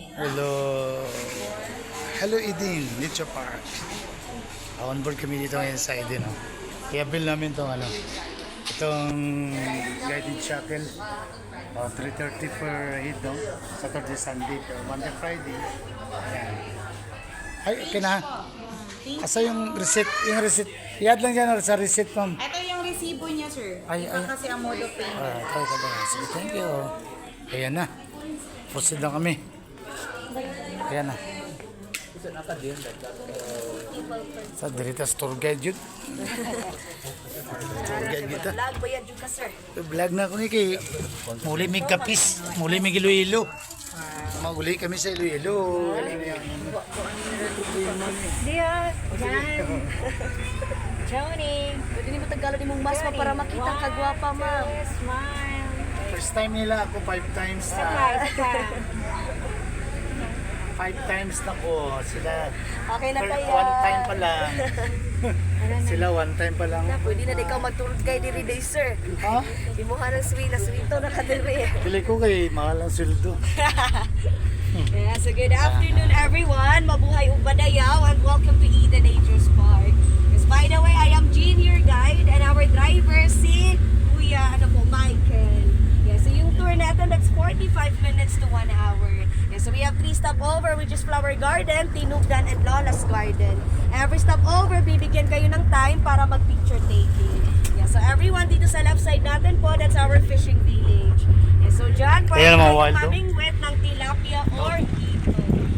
Hello. Hello Eden, Nature Park. On board kami dito ngayon sa Eden. Oh. Kaya bill namin itong guided shuttle. 330 per head, no? Saturday, Sunday, pero Monday, Friday. Ayan. Ay, okay na. Asa yung receipt? Yung receipt. I-add lang dyan sa receipt, ma'am. Ito yung resibo niya, sir. Iba kasi ang mode of payment. Try ka ba? Sige, thank you. Ayan na. Proceed lang kami. Ayan na. Sa diritas tour guide yun. Tour guide kita. Vlog ba yan ka, sir? Vlog na ako ni kay muli mig kapis, muli mig Iloilo. Maguli kami sa Iloilo. Dia, Jan. Johnny. Pwede ni mo Tagalog mong mas para makita ang kagwapa, ma'am. Smile. First time nila ako 5 times na. 5 times na ko. Sila Okay na tayo. 1 time pa lang. Sila 1 time pa lang. Pwede na ikaw mag-tour guide diri day, sir. Ha? Imuha ng swito na kadiri. Pili ko kay mahal ang sweldo. Yeah, so good afternoon everyone. Mabuhay Ubadayaw and welcome to Eden Nature's Park. Yes, by the way, I am Jean, your guide, and our driver si Kuya Michael. Yeah, so yung tour natin that's 45 minutes to 1 hour. Yeah, so we have 3 stopover which is Flower Garden, Tinugdan, and Lola's Garden. Every stopover, bibigyan kayo ng time para mag-picture taking. Yeah, so everyone dito sa left side natin po, that's our fishing village. Yeah, so dyan, pwede Ayan, mga kayo wild, no? mamingwit ng tilapia or hito.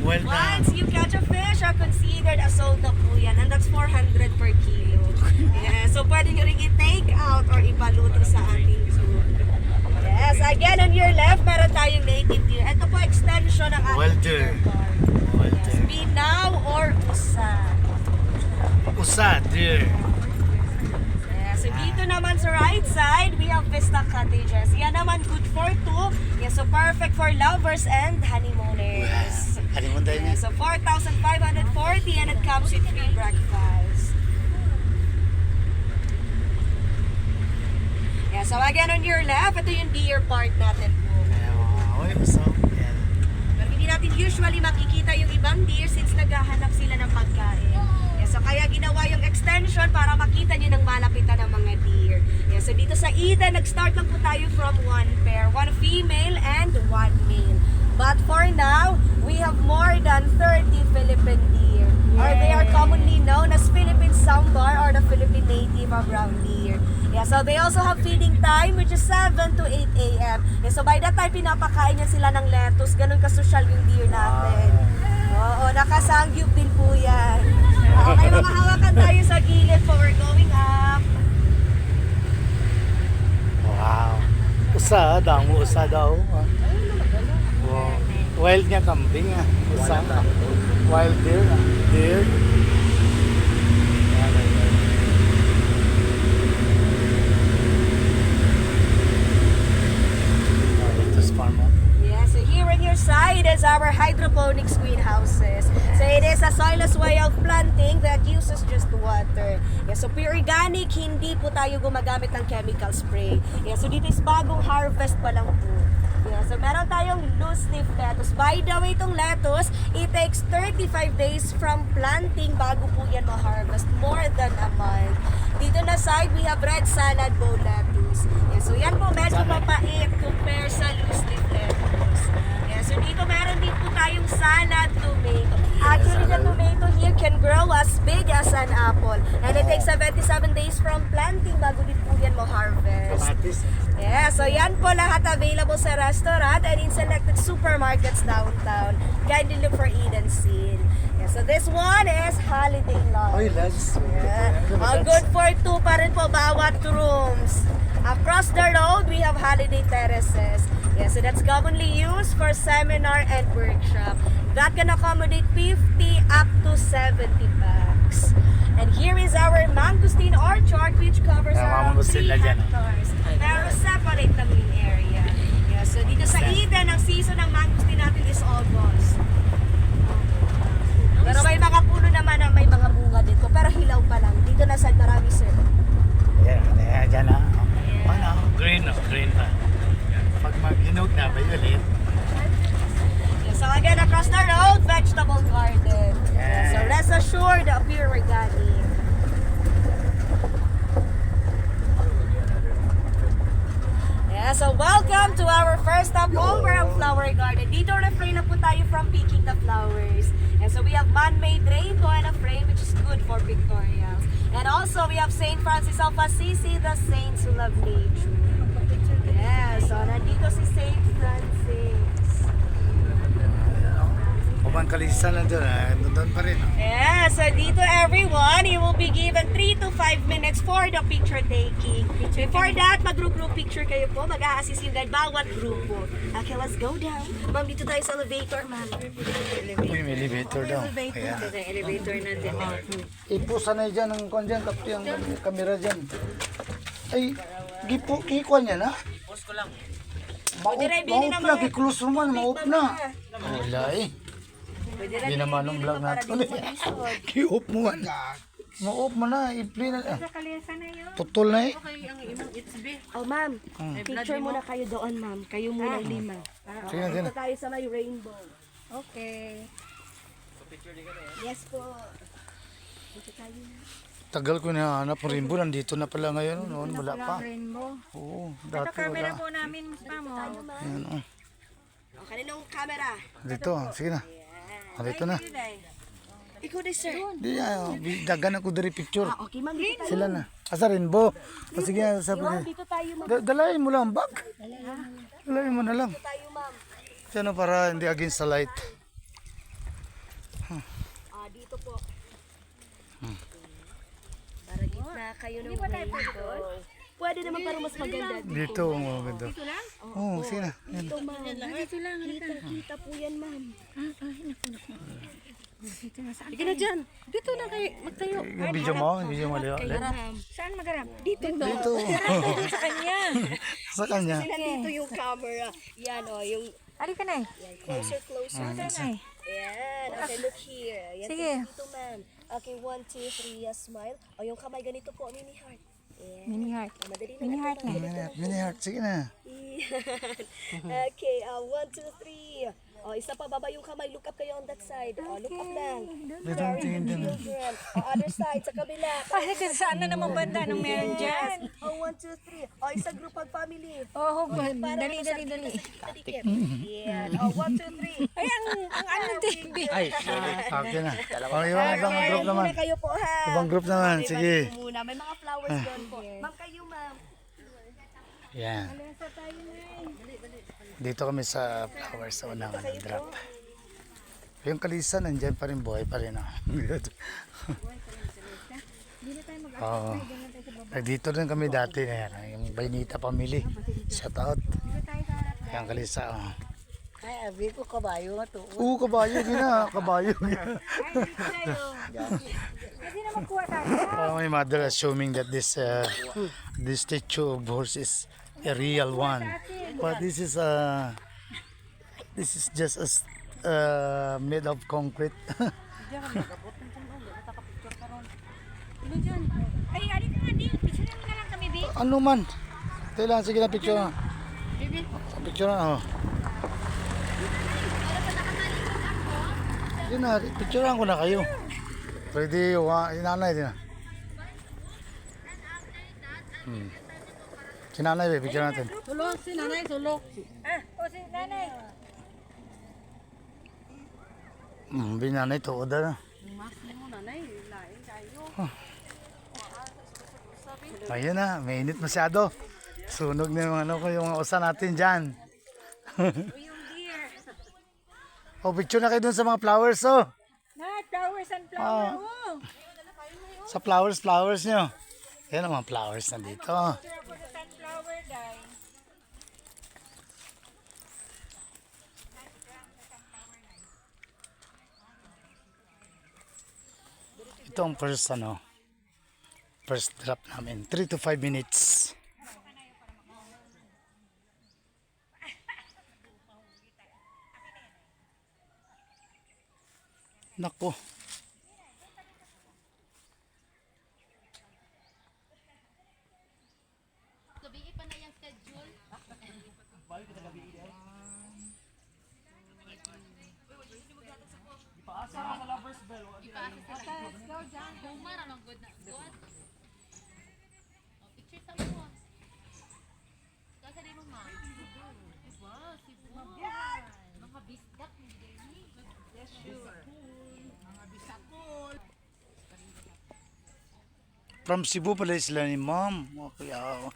Well done. Once you catch a fish, are considered a sold na po yan, and that's 400 per kilo. Yeah, so pwede nyo rin i-take out or ipaluto sa ating tour. Yes, again on your left, meron tayong native deer. Ito po extension ng ating Well done. deer park. Well Yes, done. Binaw or Usa. Usa, dear. Yeah, so dito naman sa right side, we have Vista Cottages. Yan naman good for 2. Yeah, so perfect for lovers and honeymooners. Honeymoon tayo niya. Yeah, so 4,540 and it comes with free breakfast. Yeah, so again on your left, ito yung deer park natin po. Oy, usa. Yan. Pero hindi natin usually makikita yung ibang deer since naghahanap sila ng pagkain. Yeah, so kaya ginawa yung extension para makita nyo ng malapitan ng mga deer. Yeah, so dito sa Eden, nag-start lang po tayo from 1 pair. 1 female and 1 male. But for now, we have more than 30 Philippine deer. Or they are commonly known as Philippine Sambar or the Philippine native or brown deer. Yeah, so they also have feeding time which is 7 to 8 a.m. Yeah, so by that time, pinapakain niya sila ng lettuce. Ganun kasosyal yung deer natin. Oo, nakasangyup din po yan. Okay, mga hawakan tayo sa gilid so we're going up. Wow. Usa, damo usa daw. Wow. Wild niya kambing ah. Usa. Wild deer. Deer. Yeah, so here on your side is our hydroponics greenhouses. So it is a soilless way of planting that uses just water. Yeah, so pure organic, hindi po tayo gumagamit ng chemical spray. Yeah, so dito is bagong harvest pa lang po. Yeah, so meron tayong loose leaf lettuce. By the way, itong lettuce, it takes 35 days from planting bago po yan ma-harvest. More than a month. Dito na side, we have red salad bowl lettuce. Yeah, so yan po medyo mapait compare sa loose leaf lettuce. Yeah, so dito meron din po tayong salad tomato. Actually, the tomato here can grow as big as an apple. And it takes 77 days from planting bago din po yan ma-harvest. Kamatis. Yeah, so yan po lahat available sa restaurant and in selected supermarkets downtown. Kindly look for Eden Scene. Yeah, so this one is Holiday Oy, Lodge. lads. Yeah. Good for 2 pa rin po bawat rooms. Across the road, we have Holiday Terraces. Yeah, so that's commonly used for seminar and workshop. That can accommodate 50 up to 70 packs. And here is our mangosteen orchard which covers Mga around mangosteen 3 na dyan, hectares. Pero separate lang yung area. Yeah, so dito sa Eden, ang season ng mangosteen natin is August. Pero may mga puno naman na may mga bunga dito. Pero hilaw pa lang. Dito na side marami sir. Yan, dyan na. Ano? Green, no? Green pa. Pag mag-hinog na, violet. Yeah, so again, across sure the pure organic. Yeah, so welcome to our first stop over ang flower garden. Dito refrain na po tayo from picking the flowers. And so we have man-made rainbow and a frame which is good for pictorials. And also we have Saint Francis of Assisi, the saints who love nature. Yeah, so nandito si Saint Francis. Kumang kalisan na doon, doon pa rin. Yeah, so dito everyone, you will be given 3 to 5 minutes for the picture taking. Before that, mag-group picture kayo po. Mag-a-assist yung guide bawat grupo. Okay, let's go down. Ma'am, dito tayo sa elevator, ma'am. May elevator daw. Ayan. Ito yung elevator natin. Ipusan na dyan ang kwan dyan, tapos yung kamera dyan. Ay, kikuan yan ha? Post ko lang. Maup na, kiklose naman, maup na. Wala eh. Hindi naman ang vlog natin. Ki-off mo nga. Ma-off mo na, i-play na. Tutol na eh. Oh, ma'am. Picture muna kayo doon, ma'am. Kayo muna 5. Sige na, sige na. Dito tayo sa may rainbow. Okay. Yes po. Dito tayo na. Tagal ko na hanap ng rainbow. Nandito na pala ngayon. Noon wala pa. Rainbow. Oo, Ito dati camera wala. po namin, ma'am. Ayan, oh. Oh, kaninong camera? Dito, sige na. Dito na. Ikaw din, sir. Di, dagan ako dari picture. Okay, ma'am. Dito tayo. Sila na. Asa rainbow. O sige, sabi Ma'am, niya. dito tayo, ma'am. Dalayin mo lang ang bag. Dalayin mo na lang. Dito tayo, ma'am. Diyan na para hindi against the light. Dito po. Para gitna kayo ng rainbow. Pwede naman para mas maganda. Dito, maganda. Dito lang? Oo, sige na. Yan. Dito, ma'am. Dito lang. Kita po yan, ma'am. Dito na. Saan? Sige na dyan. Dito na kayo. Magtayo. Yung video mo, lihat. Saan magarap? Dito. Dito. Sa kanya. Sa kanya. Nandito yung camera. Yan, o. Yung Ali ka na eh. yan, closer. Ay. Yan. Okay, look here. Yan, Sige. dito, ma'am. Okay, 1, 2, 3, smile. O, yung kamay ganito po, mini heart. Yan. Mini heart. Madali na. Mini heart na. Mini heart, sige na. Yan. Okay, 1, 2, 3. O, isa pa baba yung kamay. Look up kayo on that side. O, look up lang. Dito ang tingin dyan. Children. O, other side, sa kabila. Ay, saan na naman banda nung meron dyan? O, 1, 2, 3. O, isa group of family. Oh, dali. Dikit. Yan. O, 1, 2, 3. Ay, ang ano TV. Okay na. O, ibang group naman. Muna kayo po, ha? Ibang group naman, sige. Muna. May mga flowers doon po. Ma'am, kayo, ma'am. Yan. Dito kami sa flowers sa unang drop. Yung kalisan, nandyan pa rin, buhay pa rin. Oo. Dito rin kami dati na yan. Yung Baynita family. Shout out. Yung kalisa. Oh. Ay, abi ko kabayo nga to. Oo, kabayo. Gina, kabayo. Hindi na magkuha tayo. My mother assuming that this statue of horse is a real one. But this is just made of concrete. Ay, ali ka nga din. Picture na lang kami, Bi. Ano man? Ito lang, sige na picture na. Picture na, oh. Sige na, picturean ko na kayo. Pwede, inanay din na. Si nanay, picture natin. Sulok, si nanay, sulok. O si nanay. Binanay to, oda na. Ayun na, mainit masyado. Sunog na yung ano ko, yung usa natin dyan. Oh, picture na kayo dun sa mga flowers, oh. Na, flowers and flower. Oh. Sa flowers nyo. Yan ang mga flowers na dito. Picture ako sa sunflower, guys. Ito ang first drop namin. 3 to 5 minutes. Nako. From Cebu pala sila ni ma'am. Okay, oh.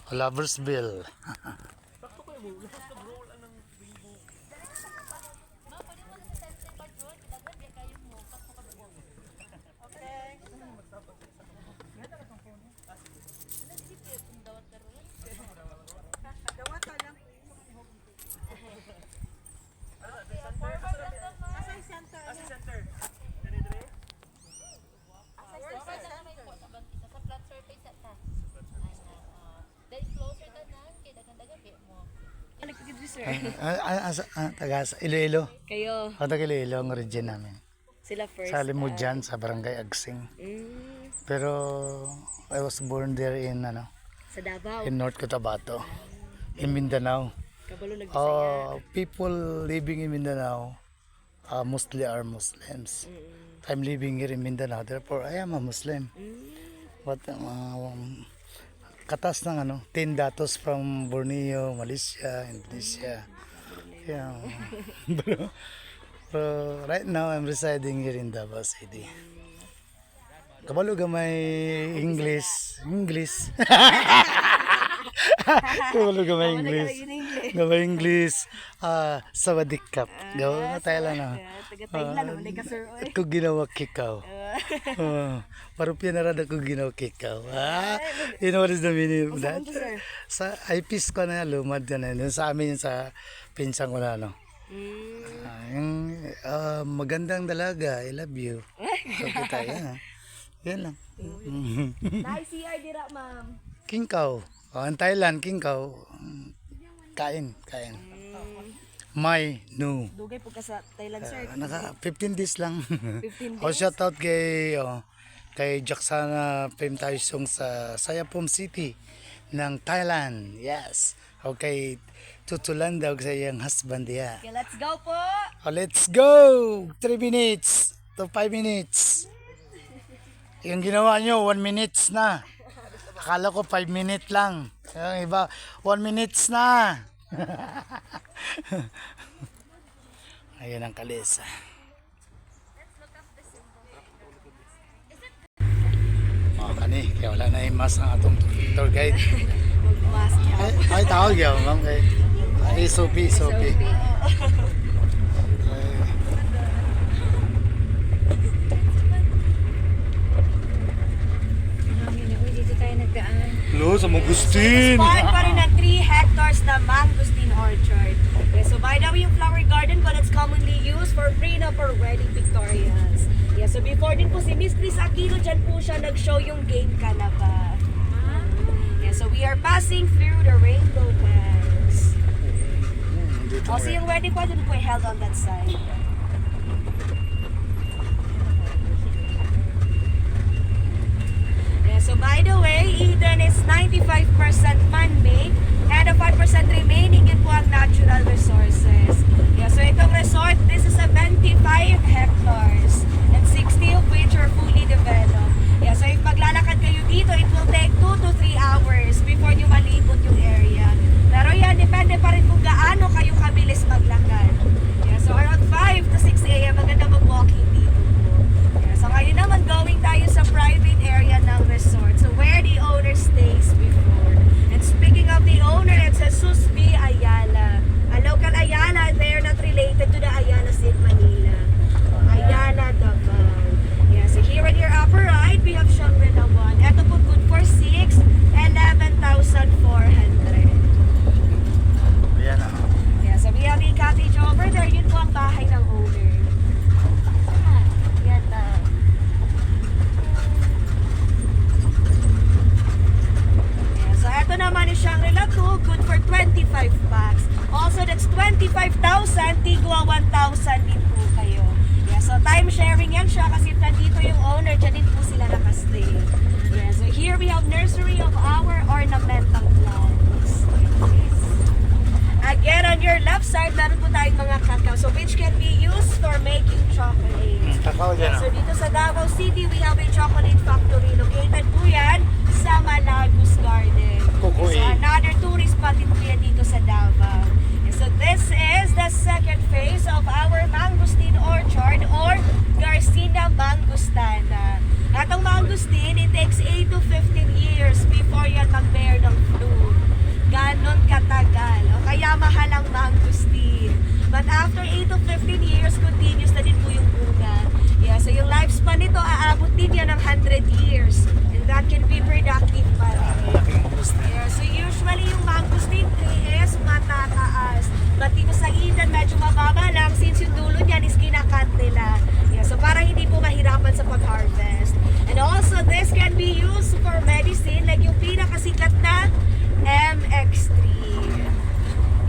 Loversville. Taga Iloilo. Kayo, Taga Iloilo ang region namin. sila first. Sa Limujan, sa Barangay Agsing. Mm, Pero I was born there in sa Davao. in North Cotabato, in Mindanao. Kabalo nagbisaya. People living in Mindanao mostly are Muslims. I'm living here in Mindanao, therefore I am a Muslim. But katas ng 10 datos from Borneo, Malaysia, Indonesia. Yeah. Pero right now I'm residing here in Davao City. Kabalo gamay English. Kabalo gamay English. Gamay English. Sawadikap. Gawa na tayo lang na. Taga-Thailand, wala ka sir. Oy. Ako ginawa kikaw. Parupya na rin ako ginawa kikaw. You know what is the meaning of that? sir? Sa IPs ko na lumad yan. Yun sa amin yun sa pinsang ko na yung magandang dalaga, I love you. So kita yan. Yan lang. Nice CR dira, ma'am. Kingkaw. Ang Thailand, kingkaw. Kain. May, no. Dugay po ka sa Thailand, sir. Naka 15 days lang. 15 O shout out kay Jacksana Fame Taisong sa Sayapom City ng Thailand. Yes. Okay, tutulan daw sa iyang husband ya. Okay, let's go po. Let's go! 3 minutes to 5 minutes. Yung ginawa nyo, 1 minutes na. Akala ko 5 minutes lang. Yung iba, 1 minutes na. Ayun ang kalesa. Kani, kaya wala na yung mas ang atong tour guide. Mag-mask yan. Ay, tawag yun, ma'am. SOP. Dito tayo nagdaan. Hello, sa Magustin. Spawn pa rin ng 3 hectares na mangosteen orchard. Okay, so by the way, yung flower garden ko that's commonly used for prenup or wedding pictorials. Yeah, so before din po si Miss Chris Aquino, dyan po siya nag-show yung game ka na ba. Yeah, so we are passing through the rainbow paths. Also, yung wedding po dyan po held on that side. Yeah, so by the way, Eden is 95% man-made and the 5% remaining yun po ang natural resources. Yeah, so itong resort, this is 75 hectares and 60 of which are fully developed. Yeah, so if maglalakad kayo dito, it will take 2 to 3 hours before nyo malibot yung area. Pero yan, depende pa rin kung gaano kayo kabilis maglakad. Yeah, so around 5 to 6 a.m. maganda mag-walking dito po. Yeah, so ngayon naman going tayo sa private area ng resort. So where the owner stays before. And speaking of the owner, it's Jesus B. Ayala. A local Ayala, they're not related to the Ayalas in Manila. Ayala, the Oh, yan. So dito sa Davao City, we have a chocolate factory. Located po yan sa Malagos Garden. Kukuy. So another tourist spot din po yan dito sa Davao. And so this is the second phase of our mangosteen orchard or Garcinia Mangostana. At ang mangosteen, it takes 8 to 15 years before yan mag-bear ng fruit. Ganon katagal. O kaya mahal ang mangosteen. But after 8 to 15 years, continuous na din po yung bunga. Yeah, so yung lifespan nito, aabot din yan ng 100 years. And that can be productive pa rin. Malaking mangosteen. Yeah, so usually yung mangosteen tree is matataas. But dito sa Eden, medyo mababa lang since yung dulo niyan is kinakat nila. Yeah, so para hindi po mahirapan sa pag-harvest. And also, this can be used for medicine like yung pinakasikat na MX3.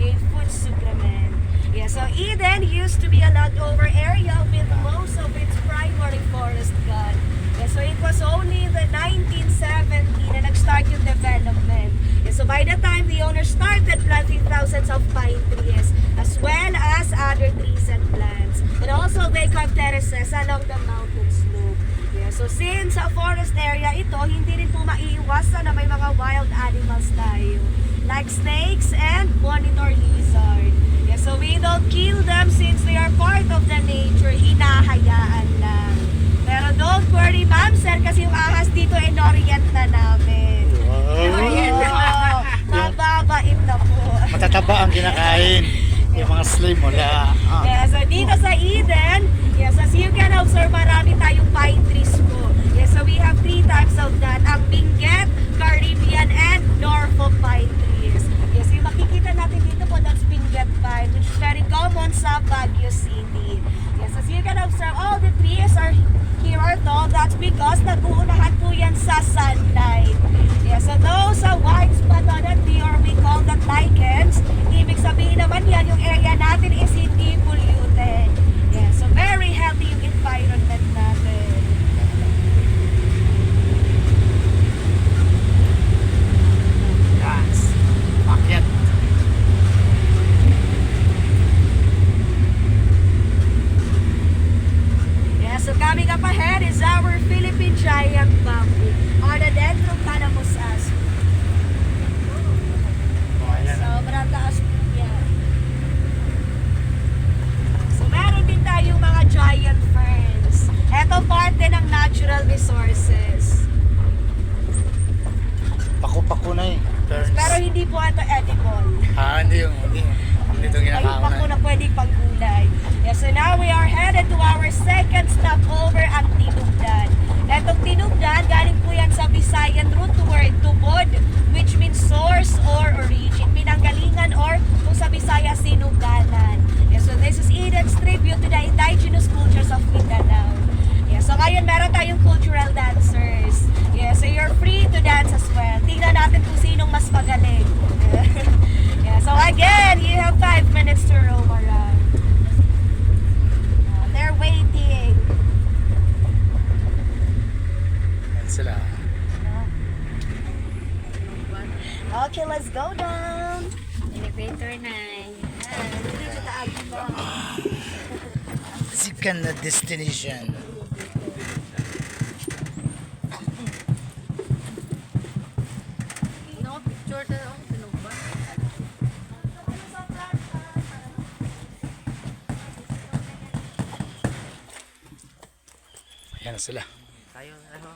A food supplement. Yeah, so Eden used to be a leftover area with most of its primary forest gone. Yeah, so it was only in the 1970 na nag-start yung development. Yeah, so by the time the owner started planting thousands of pine trees as well as other trees and plants. And also they carved terraces along the mountain slope. Yeah, so since a forest area ito, hindi rin po maiiwasan na may mga wild animals tayo. Like snakes and monitor lizard. Yeah, so we don't kill them since they are part of the nature. Hinahayaan lang. Pero don't worry, ma'am, sir, kasi yung ahas dito inorient na namin. Inorient na. Mababait na po. Matataba ang kinakain. Yung mga slim, wala. Yeah, so dito sa Eden, yes, as you can observe, marami tayong pine trees po. Yes, so we have 3 types of that. Ang Benguet, Caribbean, and Norfolk pine trees. Yes, yung makikita natin dito po, that's Benguet pine, which is very common sa Baguio City. Yes, as you can observe, all the trees are here are tall. That's because nag-uunahan po yan sa sunlight. Yes, so those are white spot on the tree, or we call that lichens. Ibig sabihin naman yan, yung area natin is hindi polluted. Yes, so very healthy yung environment natin. Yes. Paket. Yeah, so coming up ahead is our Philippine giant bamboo, or the Dendron calamus-as. Oh, ayan. Sobrang taas po yan. So meron din tayong mga giant ferns. Ito parte ng natural resources. Paku-paku na eh. Ferns. Pero hindi po ito edible. Hindi yung, hindi. Hindi ito Ay, ginakaon bako na. na pwedeng panggulay. Yeah, so now we are headed to our second stopover, ang Tinubdan. Etong Tinubdan, galing po yan sa Visayan root word tubod, which means source or origin, pinanggalingan, or kung sa Bisaya, sinuganan. Yeah, so this is Eden's tribute to the indigenous cultures of Mindanao. Yeah, so ngayon meron tayong cultural dancers. Yeah, so you're free to dance as well. Tingnan natin kung sinong mas magaling. Yeah, so again, you have 5 minutes to roam around. They're waiting. Ayan sila. Okay, let's go down. Elevator na. Dito taag ba? Second na destination. No, picture na ako. Tinugba. Ayan na sila. Tayo na ho.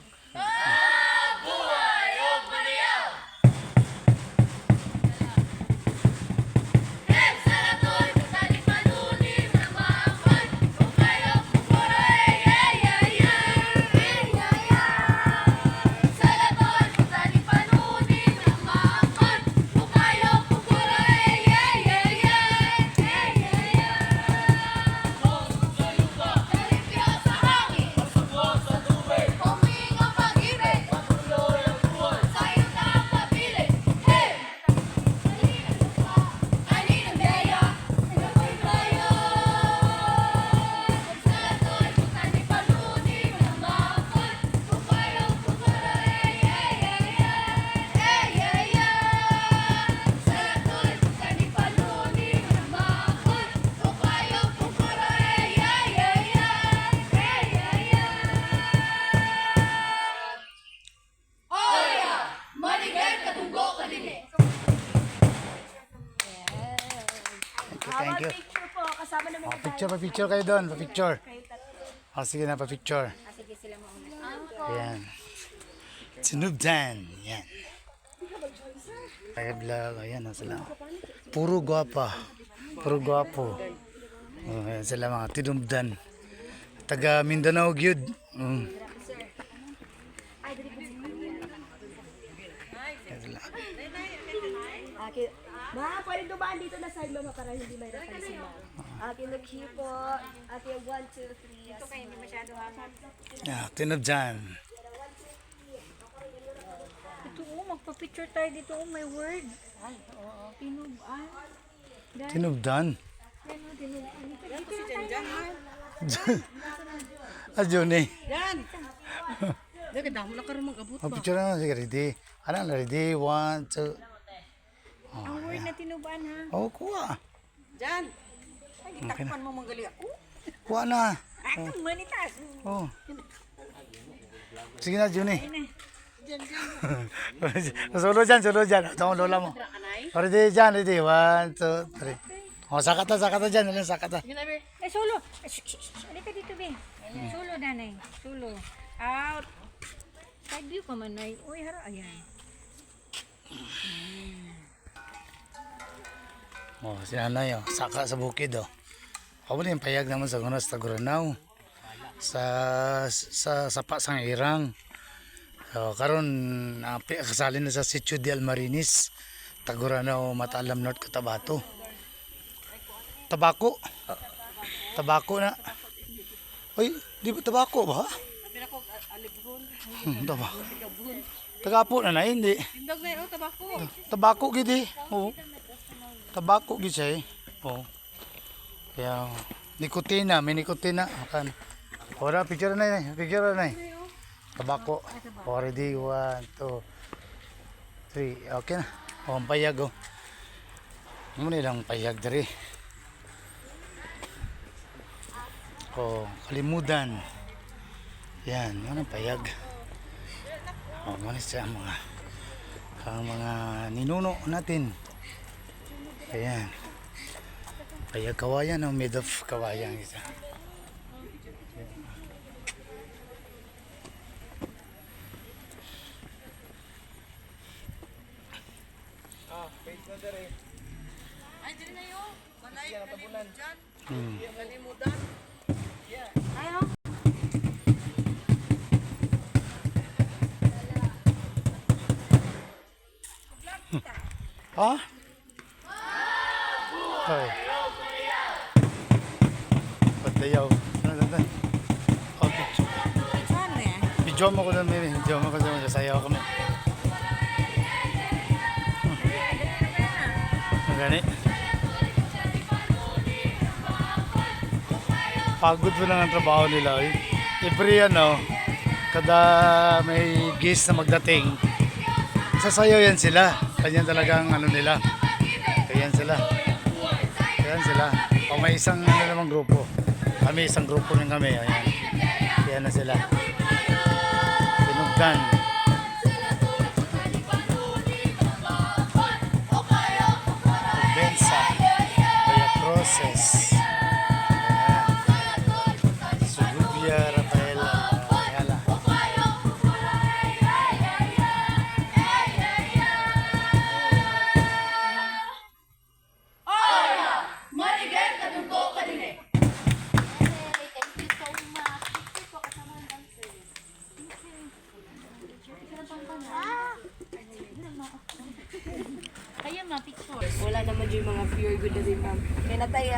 Huminga pag-ibig, Pa-picture kayo doon. Pa-picture. O, sige na, pa-picture. Sige sila mauna. Ayan. Sinubdan. Ayan. Kaya vlog. Ayan o sila. Puro gwapa. Puro gwapo. Ayan sila mga tinubdan. Taga Mindanao gyud. Ayan sila. Ma, pwede dumaan dito na side mama para hindi may reference si ma'am. Akin look here po. Akin 1, 2, 3. Ito kayo hindi masyado hangat. Tinubdan. Ito magpa-picture tayo dito. May word. Ay, oo. Tinuban. Tinubdan. Ano, tinuban. Dito lang tayo. Ah, Johnny. Yan. Dagdag damo na karon mag-abot ba. Picture na sige, ready. Ano na, ready? 1, 2. Ang word na tinuban ha. Oh, kuha. Diyan. Ay, gitakpan mo manggali ako. Kuha na. Atong manitas. Oh. Sige na, Johnny. Solo dyan, solo dyan. Ito ang lola mo. Ready dyan, ready. 1, 2, 3. Oh, sakata dyan. Alam, sakata. Eh, solo. Halika dito, be. Solo, nanay. Solo. Out. Side view ka man, nay. Uy, hara. Ayan. Oh, si nanay, oh. Saka sa bukid, oh. Ako din, payag naman sa Gunas, Taguranaw. Sa sapa sang irang. So, karon kasali na sa Sitio de Almarinis, Taguranaw, Matalam North, Cotabato. Tabako. Tabako na. Uy, di ba tabako ba? Tabako. Tagapo na hindi. Tindog na tabako. Tabako gidi. Oo. Tabako gid siya eh. Oo. Kaya nikotina, may nikotina. Akan. Ora picture na eh. Picture na eh. Tabako. Already 1, 2, 3. Okay na. O, ang payag oh. Ano nilang payag dari. O, kalimudan. Yan, ano payag. O, manis siya ang mga ninuno natin. Ayan. Payag kawayan, no? Made of kawayan isa. Ay, dili na yo. Manay kalimutan. Hmm. Kalimutan. Ayo. Ha? Hoy. Pagdayaw. Ano? Oh, picture. Saan na yan? Video mo ko na may. Video mo ko na sayaw kami. Ang gani. Pagod mo lang ang trabaho nila. Eh. Every ano, kada may guest na magdating, sasayaw yan sila. Ganyan talagang ano nila. Ganyan sila. Ganyan sila. O may isang ano namang grupo. Kami isang grupo rin kami. Ayan. Yan na sila. Tinugdan. Bensa. Kaya process. Ayan. Sugubia, Rafaela. Ayala. Kayo ma-picture. Wala naman yung mga pure good na rin, ma'am. Kaya na tayo.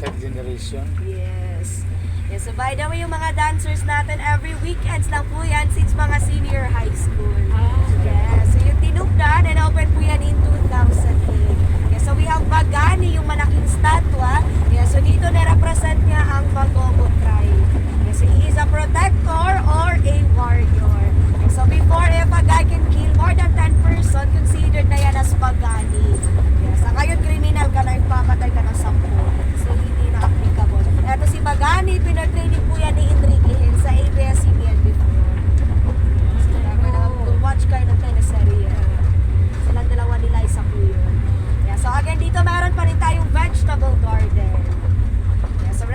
Third generation. Yes. Yes, so by the way, yung mga dancers natin, every weekends lang po yan since mga senior high school. Yes, so yung tinugdan and open po yan in 2008. Yes, so we have Bagani, yung malaking statwa. Yes, so dito na-represent niya ang Bagogo tribe. Yes, so he is a protector or a warrior. Yes, so before, if a guy can kill more than 10 person, considered na yan as Bagani. Yes, so ngayon criminal ka na, ipamatay ka ng 10. So hindi na applicable. Ito si Bagani, pinag-training po yan ni Enrique Hill sa ABS-CBN before. So, watch kayo ng teleserye. Silang dalawa nila, isa po yun. Yeah, so again, dito meron pa rin tayong vegetable garden. Yeah, so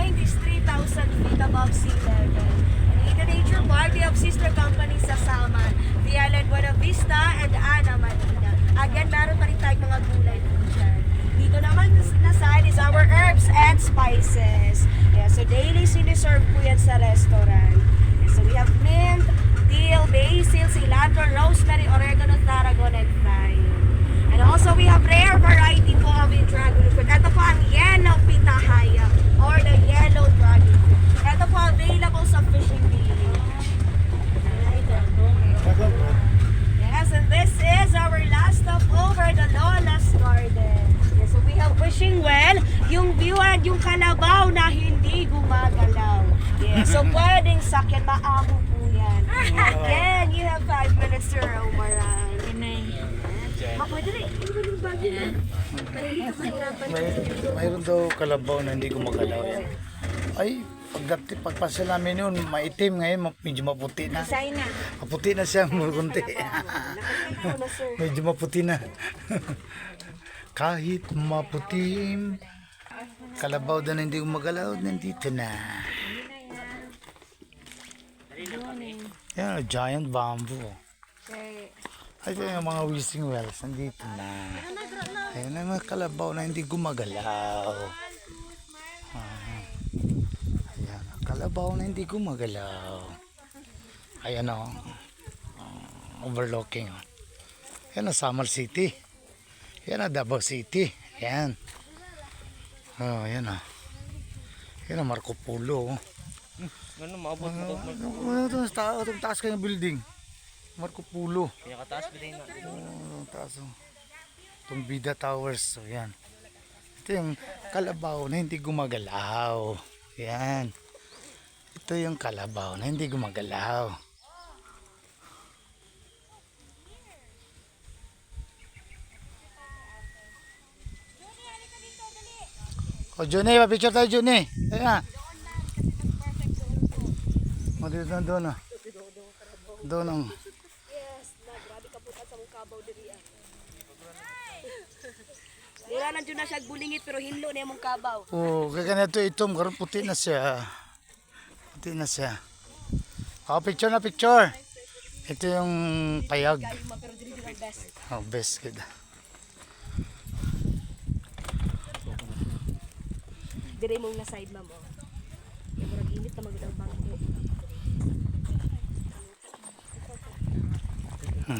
point is 3,000 feet above sea level. And in the nature park, they have sister companies sa Saman, the Island Buena Vista, and Ana Marina. Again, meron pa rin tayong mga gulay po dyan. Dito naman na side is our herbs and spices. Yeah, so daily siniserve po yan sa restaurant. Yeah, so we have mint, dill, basil, cilantro, rosemary, oregano, tarragon, and thyme. And also we have rare variety po of dragon fruit. Ito po ang yellow pitahaya or the yellow dragon fruit. Ito po available sa fishing village. Yes, and this is our last stop over the Lola's Garden. Yes, so we have wishing well, yung view and yung kalabaw na hindi gumagalaw. Yes, so pwedeng sakyan, maamo po yan. Again, you have 5 minutes to roam around. Pwede rin. Ano ba yung bagyo na? Hindi ka mahirapan. Mayroon daw kalabaw na hindi gumagalaw. Ay, pagpasya namin yun, maitim ngayon, medyo maputi na. Say na. Maputi na siya, murunti. Medyo maputi na. Kahit maputim, kalabaw na hindi gumagalaw, nandito na. Yan, giant bamboo. Ay, ito yung mga wishing wells, nandito na. Ayan ang mga kalabaw na hindi gumagalaw. Ayan, kalabaw na hindi gumagalaw. Ayan o, overlooking. Ayan ang Samar City. Ayan ang Davao City. Ayan. Oh, ayan o. Ayan ang Marco Polo. Ano, maabot mo ito? Itong taas kayong building. Marco Polo. Kaya kataas ba din na? Oh, taas oh. Itong Bida Towers. So, yan. Ito yung kalabaw na hindi gumagalaw. Yan. Ito yung kalabaw na hindi gumagalaw. Oh, Johnny, pa-picture tayo, Johnny. Ayan na. O, dito na doon ah. Doon ang... Grabe ka po sa mong kabaw diri. Dira na dyan na siya bulingit pero hinlo na yung mong kabaw. Oh, kaya na ito itom, karon puti na siya. Puti na siya. Oh, picture na picture. Ito yung payag. Pero diri diri ang best. Oh, best good. Dire mong na side ma'am. Kaya murag init na magud ang bangko.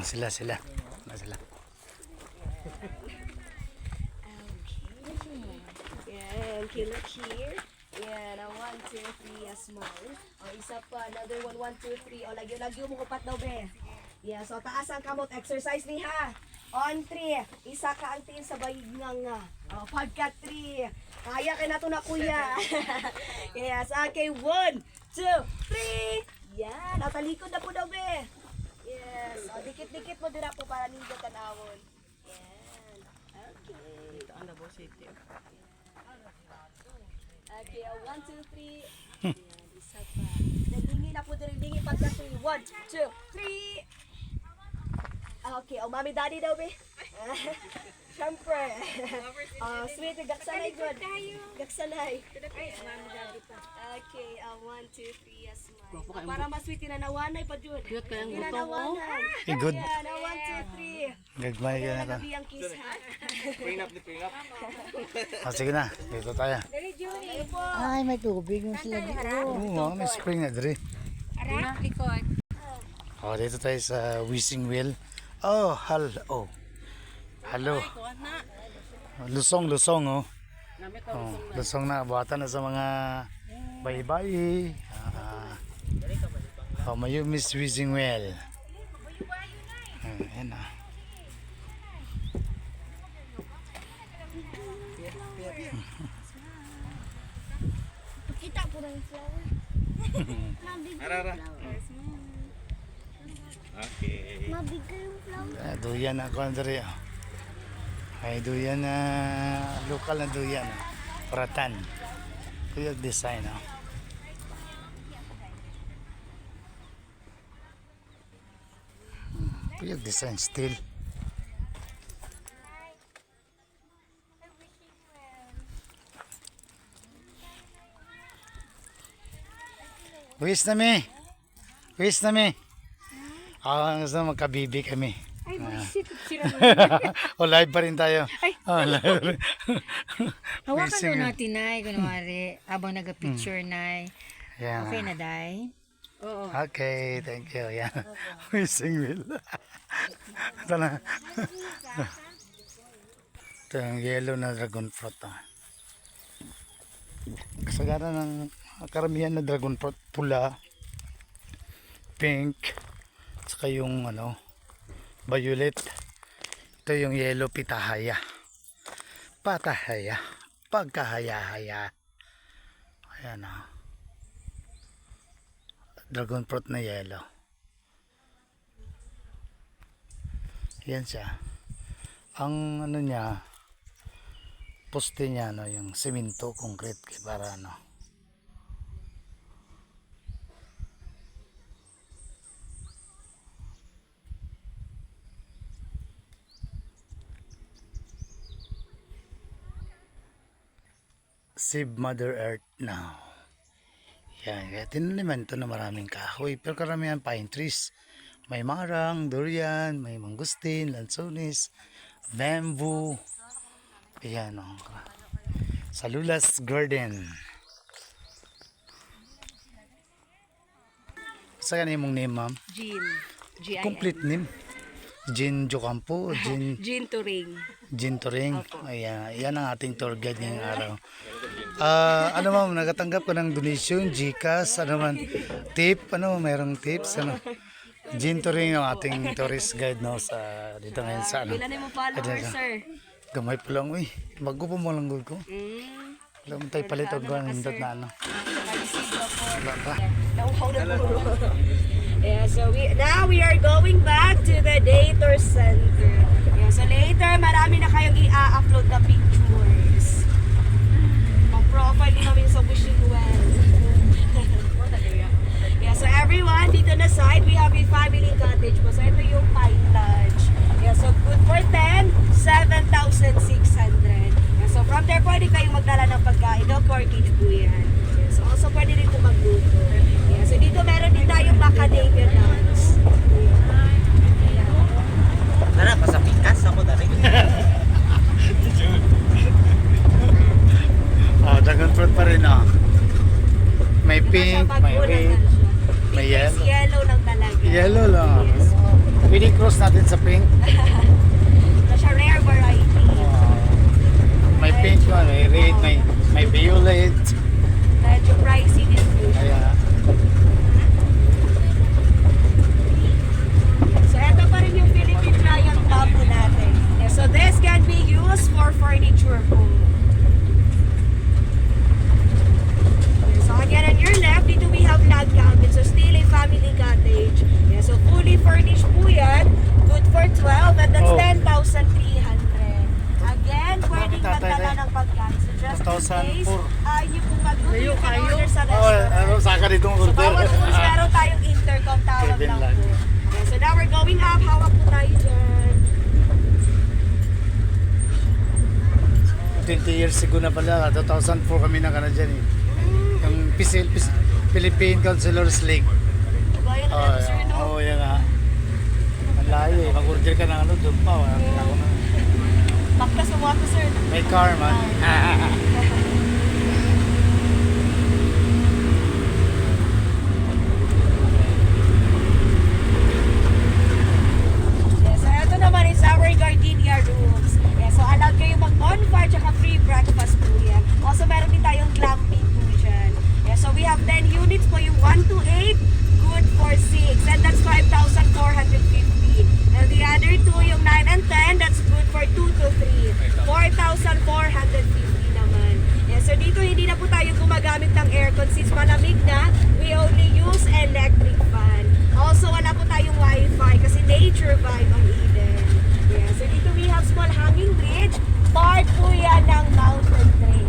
Sila. Sila. Yan, okay, look here. Yan, 1, 2, 3, a small. O, isa pa, another 1, 1, 2, 3. O, lagyo mo kupat daw, be. Yeah, so taas ang kamot. Exercise ni ha. On 3. Isa ka ang tiin sa bayig nga. O, pagka 3. Kaya kay nato na kuya. Yes, okay. 1, 2, 3. Yan, natalikod na po daw, be. Yes. O, dikit-dikit mo dira po para ninyo tanawon. Yan. Okay. Ito ang Davao City. Okay, 1, 2, 3. Yan, isa pa. Naglingi na po diri lingi pagka 3. 1, 2, 3. Okay, mami daddy daw be. Siyempre. Sweet, gaksanay good. Gaksanay. Okay, 1, 2, 3, a smile. Para mas-sweet, tinanawanay pa dyan. Tinanawanan. Good. Yan, 1, 2, 3. Gagmay ka na ka. Nabiyang kiss ha. Bring up. Oh, sige na. Dito tayo. Ayun po. Ay, may tubig yung sila. Oo, may spring na diri. Ara, likod. Oh, dito tayo sa Wishing Well. Oh, hello. Hello. Lusong oh. Oh, lusong na. Buhatan na sa mga bayi-bayi. Oh, may Miss Wishing Well. Ayan na. Kita po ng flower. Arara. Okay. Mabigay yung flower. Duyan na ako diri. Ay duyan na lokal na duyan. Pratan. Ito yung design. Ito yung design still. Wis na mi. Wis na mi. Gusto magkabibi kami. Ay, buisit. Sira O live pa rin tayo. Ay. Live. Hawakan Busy daw nga. natin, Nay. Kunwari, habang nag-picture, Nay. Yan. Okay na, Day? Oo. Okay, thank you. Yan. Wishing will. Ito na. Ito yung yellow na dragon fruit. Kasagaran ng karamihan na dragon fruit, pula, pink, saka yung violet. Ito yung yellow pitahaya. Patahaya. Pagkahaya-haya. Ayan dragon fruit na yellow. Yan siya. Ang niya, poste niya, yung semento, concrete, para Save Mother Earth now. Yan, kaya tinaniman ito na maraming kahoy, pero karamihan pine trees. May marang, durian, may mangustin, lansones, bamboo. Ayan Salulas Garden. Sa kanina mong name, ma'am? Jean. G-I-N. Complete name. Jean Jocampo, Jean Turing. Jean Turing. Ayan, yan ang ating tour guide ngayong araw. Ma'am, nagatanggap ka ng donation, GCash, tip, merong tips, Jean Turing ang ating tourist guide sa dito ngayon sa Ilan na mo followers, sir? Gamay pa lang, uy. Bago pa mo lang gud ko. Alam mo tayo palit og nindot na Wala pa. Nauhaw na puro. Yeah, so now we are going back to the Dator Center. Yeah, so later, marami na kayong i-upload na pictures. Mag-profile din namin sa Wishing Well. Yeah, so everyone, dito na side, we have a family cottage po. So ito yung pine lodge. Yeah, so good for 10, 7,600. Yeah, so from there, pwede kayong magdala ng pagkain. No corkage po yan. Yeah, so also pwede rin po magluto. Yeah, so dito meron din tayong macadamia nuts. Tara, pasapikas ako dali. Dragon fruit pa rin May pink, may red, may Yes, yellow. yellow lang talaga. Yellow lang. Yes. Pwede cross natin sa pink. Ito siya rare variety. May pink one, may red, may violet. Medyo pricey din po siya. Ayan. So ito pa rin yung Philippine Giant bamboo natin. Yeah, so this can be used for furniture po. So again, on your left, dito we have log cabin. So still a family cottage. Yeah, so fully furnished po yan. Good for 12 and that's 10,300. Again, pwedeng tatay magdala na? ng pagkain. So just in 1,004. case, yung kung mag-book, you can order sa restaurant. Saka dito ang So order. bawat rooms meron tayong intercom tawag Kevin lang lang. po. Okay, so now we're going up. Hawak po tayo dyan. 20 years ago na pala, 2004 kami na dyan Yung Philippine Councilors League. Bayan na sir, no? Yan Ang layo mag-order ka ng doon pa. Bakta sa water, sir. May car man. Yeah, so ito naman is our gardenia rooms. Yeah, so allowed kayo mag-bonfire tsaka free breakfast po yan. Also meron din tayong glamping po dyan. Yeah, so we have 10 units po yung 1 to 8, good for 6. And that's 5,450. And the other two, yung 9 and 10, that's good for 2 to 3. 4,450 naman. Yeah, so dito hindi na po tayo gumagamit ng aircon since malamig na. We only use electric fan. Also wala po tayong wifi kasi nature vibe ang Eden. Yeah, so dito we have small hanging bridge. Part po yan ng mountain train.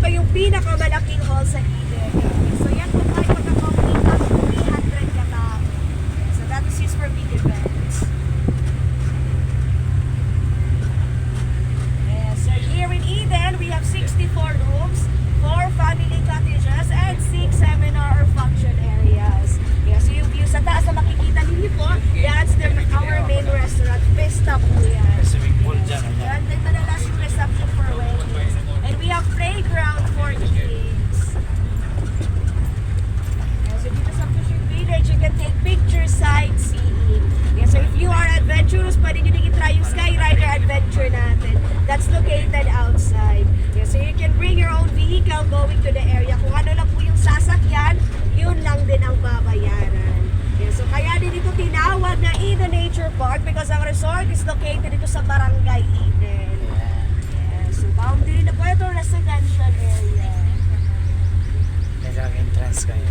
ito yung pinakamalaking hall sa Eden. So yan po tayo magka-complete up to 300 katao. So that is used for big events. Yes, so here in Eden, we have 64 rooms, 4 family cottages, and 6 seminar or function areas. Yeah, so yung view sa taas na makikita ninyo po, that's our main restaurant, Vista po yan. Yan, then madalas yung reception for weddings. And we have playground for kids. Yeah, so dito sa Fishing Village, you can take pictures, sightseeing. Yeah, so if you are adventurous, pwede nyo din i-try yung Skyrider adventure natin. That's located outside. Yeah, so you can bring your own vehicle going to the area. Kung ano lang po yung sasakyan, yun lang din ang babayaran. Yeah, so kaya din ito tinawag na Eden Nature Park because ang resort is located dito sa Barangay Eden. Yeah, so boundary na po ito, residential area. Kaya entrance kayo.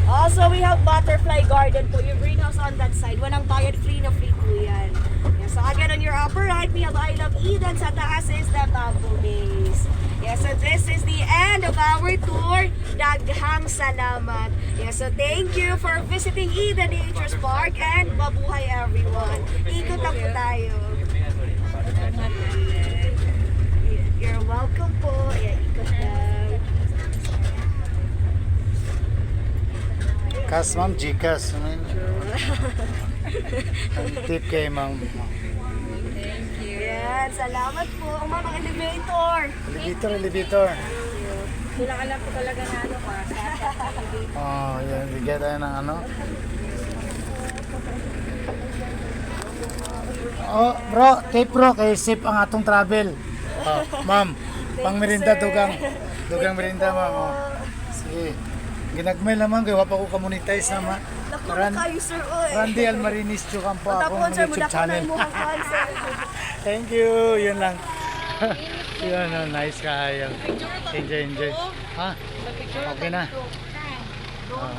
Also, we have butterfly garden po, yung greenhouse on that side. Walang bayad, free na free po yan. Yeah, so again, on your upper right, we have I Love Eden. Sa taas is the Bamboo Maze. Yeah, so this is the end of our tour. Daghang salamat. Yeah, so thank you for visiting Eden Nature's Park and mabuhay everyone. Ikot lang po tayo. You're welcome po. Yeah, ikot lang. Kas ma'am, Gcash. Tip kay ma'am. Yan, salamat po. Mga elevator. Elevator. Wala alam po talaga na ano pa. Oh, yan. Bigyan tayo ng ano. Oh, bro, tape bro, kay sip ang atong travel. Oh, ma'am, pang merinda dugang. Dugang merinda, ma'am. Oh. Sige. Ginagmay naman, kaya wapa ko kamonetize naman. Naku na kayo, sir. Oy. Randy Almarinis Chukan po akong Tapos, sir, YouTube mula channel. mo ang cancer. Thank you, yun lang. Yun, oh, nice kayo. Enjoy. Ha? Okay na. Oh.